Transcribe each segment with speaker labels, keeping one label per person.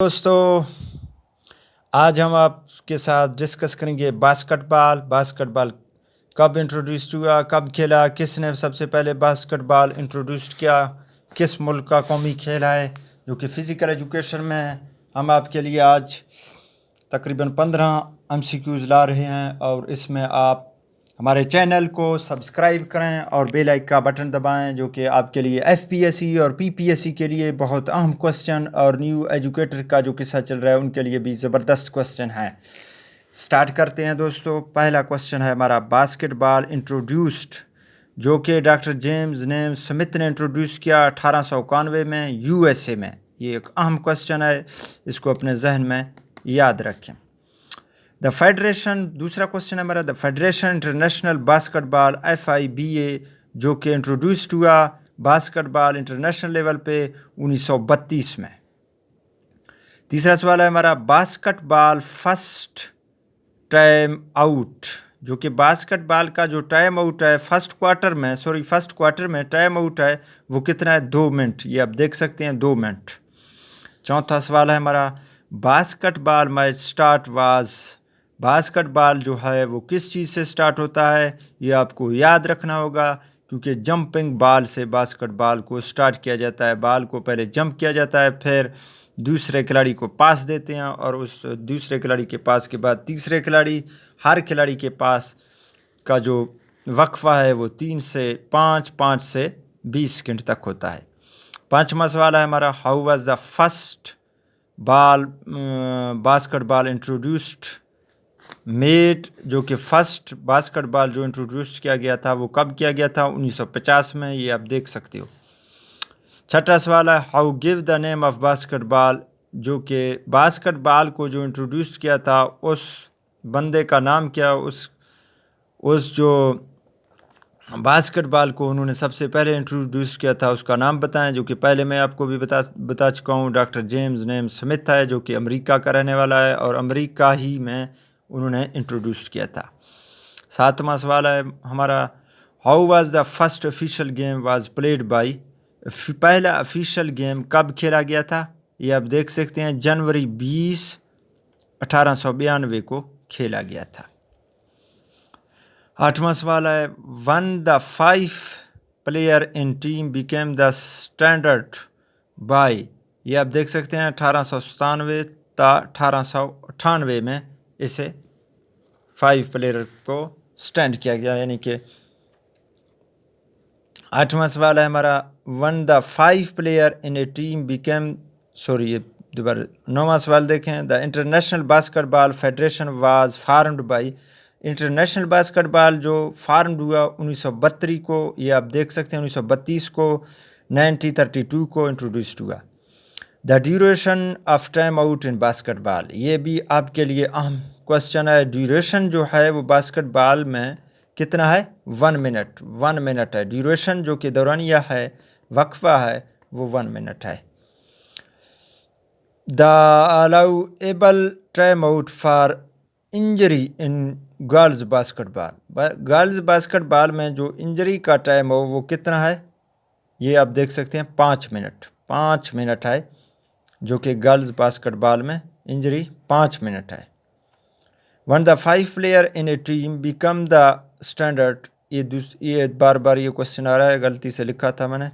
Speaker 1: दोस्तों आज हम आपके साथ डिस्कस करेंगे बास्केटबॉल कब इंट्रोड्यूस हुआ, कब खेला, किसने सबसे पहले बास्केटबॉल इंट्रोड्यूस किया, किस मुल्क का कौमी खेल है, जो कि फ़िज़िकल एजुकेशन में है। हम आपके लिए आज तकरीबन 15 MCQs ला रहे हैं और इसमें आप हमारे चैनल को सब्सक्राइब करें और बेल आइकन का बटन दबाएं, जो कि आपके लिए FPSC और PPSC के लिए बहुत अहम क्वेश्चन और न्यू एजुकेटर का जो किस्सा चल रहा है उनके लिए भी ज़बरदस्त क्वेश्चन है। स्टार्ट करते हैं दोस्तों। पहला क्वेश्चन है हमारा, बास्केटबॉल इंट्रोड्यूस्ड, जो कि डॉक्टर जेम्स नेम स्मिथ ने इंट्रोड्यूस किया 1891 में USA में। ये एक अहम क्वेश्चन है, इसको अपने जहन में याद रखें। द फेडरेशन, दूसरा क्वेश्चन है हमारा, the federation international basketball FIBA, जो कि इंट्रोड्यूस्ड हुआ बास्केटबॉल इंटरनेशनल लेवल पे 1932 में। तीसरा सवाल है हमारा, बास्केटबॉल फर्स्ट टाइम आउट, जो कि बास्केटबॉल का जो टाइम आउट है फर्स्ट क्वार्टर में टाइम आउट है वो कितना है? 2 मिनट। ये आप देख सकते हैं 2 मिनट। चौथा सवाल है हमारा, basketball my start was, basketball जो है वो किस चीज़ से स्टार्ट होता है? ये आपको याद रखना होगा, क्योंकि जंपिंग बॉल से बास्केटबॉल को स्टार्ट किया जाता है। बॉल को पहले जंप किया जाता है, फिर दूसरे खिलाड़ी को पास देते हैं और उस दूसरे खिलाड़ी के पास के बाद तीसरे खिलाड़ी, हर खिलाड़ी के पास का जो वक्फा है वो 3 से 5 से 20 सेकंड तक होता है। पाँचवा सवाल है हमारा, how was the first basketball introduced made, जो कि फर्स्ट बास्केटबॉल जो इंट्रोड्यूस किया गया था वो कब किया गया था? 1950 में। ये आप देख सकते हो। छठा सवाल है, how give the name of basketball, जो कि बास्केटबॉल को जो इंट्रोड्यूस किया था उस बंदे का नाम क्या? उस जो बास्केटबॉल को उन्होंने सबसे पहले इंट्रोड्यूस किया था उसका नाम बताएं, जो कि पहले मैं आपको भी बता चुका हूँ। डॉक्टर जेम्स नेम स्मिथ है, जो कि अमेरिका का रहने वाला है और अमेरिका ही में उन्होंने इंट्रोड्यूस किया था। सातवां सवाल है हमारा, how was the first official game was played by, पहला ऑफिशियल गेम कब खेला गया था? ये आप देख सकते हैं जनवरी 20, 1892 को खेला गया था। आठवां सवाल है, one the 5 player in team became the standard by, ये आप देख सकते हैं 1897 था 1898 में इसे 5 प्लेयर को स्टैंड किया गया, यानी कि। आठवां सवाल है हमारा, one the 5 player in A team became, ये दोबारा। नौवां सवाल देखें, the international basketball federation was farmed by, international basketball जो फार्म्ड हुआ 1932 को, ये आप देख सकते हैं 1932 को, 1932 को इंट्रोड्यूस्ड हुआ। The duration of time out in basketball, ये भी आपके लिए अहम क्वेश्चन है। ड्यूरेशन जो है वो बास्केटबॉल में कितना है? 1 मिनट है ड्यूरेशन, जो कि दौरानिया है, वक्फा है, वो 1 मिनट है। The allowable time out for injury in girls basketball में जो इंजरी का टाइम हो वो कितना है? ये आप देख सकते हैं 5 मिनट है, जो कि गर्ल्स बास्केटबॉल में इंजरी 5 मिनट है। One the 5 player in A team become the standard, ये बार ये क्वेश्चन आ रहा है, गलती से लिखा था मैंने।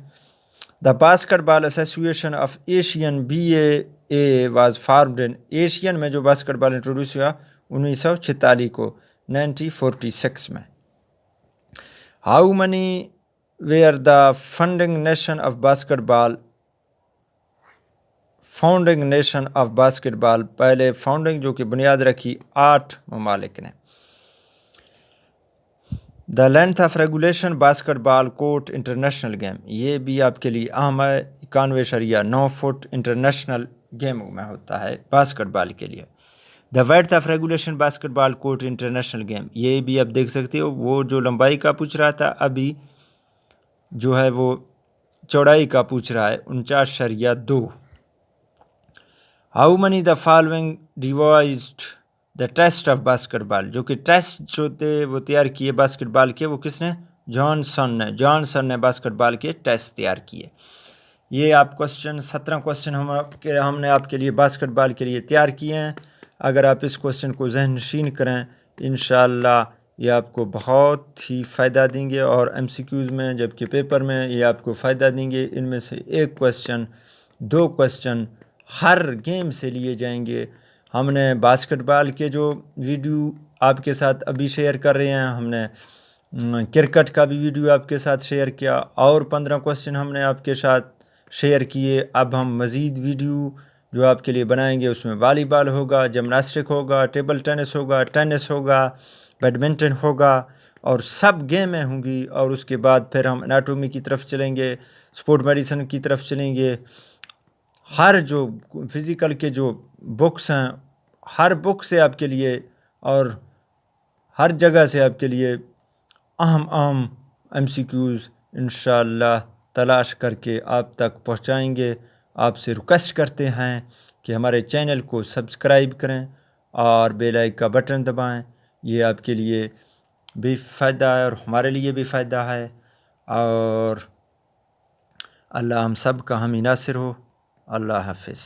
Speaker 1: The basketball association of Asian BAA was formed in, Asian में जो बास्केटबॉल इंट्रोड्यूस हुआ 1946 को, 1946 में। How many were the founding nation of basketball, पहले फाउंडिंग जो कि बुनियाद रखी 8 ममालिक ने। The length of regulation basketball court international game, ये भी आपके लिए अहम है। 91.9 फुट इंटरनेशनल गेम में होता है बास्केटबॉल के लिए। The width of regulation basketball court international game, ये भी आप देख सकते हो। वो जो लंबाई का पूछ रहा था, अभी जो है वो चौड़ाई का पूछ रहा है, 49.2। How many the following devised the test of basketball, जो कि टेस्ट जो थे वो तैयार किए बास्केटबॉल के, वो किसने? जॉनसन ने बास्केटबॉल के टेस्ट तैयार किए। یہ آپ کوشچن 17 کوشچن ہم نے آپ کے لیے باسکٹ بال کے لیے تیار کیے ہیں. اگر آپ اس کوشچن کو ذہن نشین کریں انشاءاللہ یہ آپ کو بہت ہی فائدہ دیں گے، اور MCQs میں جبکہ پیپر میں یہ آپ کو فائدہ دیں گے. ان میں سے ایک کوشچن 2 کوشچن ہر گیم سے لیے جائیں گے. ہم نے باسکٹ بال کے جو ویڈیو آپ کے ساتھ ابھی شیئر کر رہے ہیں، ہم نے کرکٹ کا بھی ویڈیو آپ کے ساتھ شیئر کیا، اور 15 کوشچن ہم نے آپ کے ساتھ شیئر کیے. اب ہم مزید ویڈیو جو آپ کے لیے بنائیں گے، اس میں والی بال ہوگا، جمناسٹک ہوگا، ٹیبل ٹینس ہوگا، ٹینس ہوگا، بیڈمنٹن ہوگا، اور سب گیمیں ہوں گی. اور اس کے بعد پھر ہم اناٹومی کی طرف چلیں گے، اسپورٹ میڈیسن کی طرف چلیں گے. ہر جو فزیکل کے جو بکس ہیں، ہر بک سے آپ کے لیے اور ہر جگہ سے آپ کے لیے اہم MCQs انشاءاللہ تلاش کر کے آپ تک پہنچائیں گے. آپ سے ریکویسٹ کرتے ہیں کہ ہمارے چینل کو سبسکرائب کریں اور بیل آئکن کا بٹن دبائیں. یہ آپ کے لیے بھی فائدہ ہے اور ہمارے لیے بھی فائدہ ہے، اور اللہ ہم سب کا حامی ناصر ہو. اللہ حافظ.